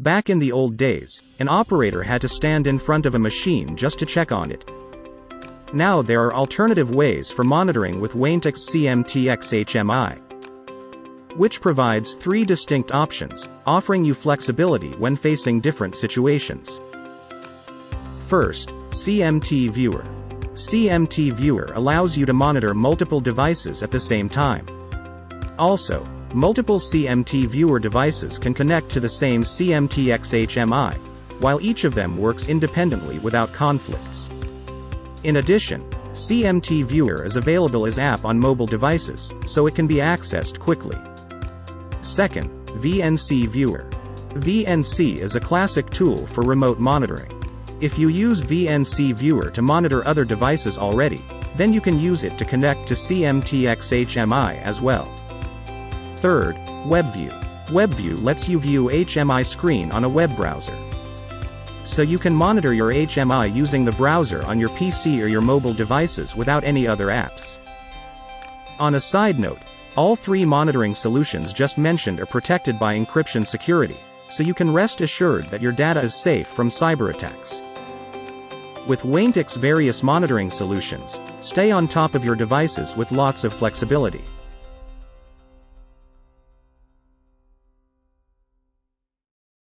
Back in the old days, an operator had to stand in front of a machine just to check on it. Now there are alternative ways for monitoring with Weintek's CMTX HMI, which provides 3 distinct options, offering you flexibility when facing different situations. First, CMT Viewer. CMT Viewer allows you to monitor multiple devices at the same time. Also, multiple CMT Viewer devices can connect to the same CMTX HMI, while each of them works independently without conflicts. In addition, CMT Viewer is available as app on mobile devices, so it can be accessed quickly. Second, VNC Viewer. VNC is a classic tool for remote monitoring. If you use VNC Viewer to monitor other devices already, then you can use it to connect to CMTX HMI as well. Third, WebView. WebView lets you view HMI screen on a web browser. So you can monitor your HMI using the browser on your PC or your mobile devices without any other apps. On a side note, all 3 monitoring solutions just mentioned are protected by encryption security, so you can rest assured that your data is safe from cyber attacks. With Weintek's various monitoring solutions, stay on top of your devices with lots of flexibility.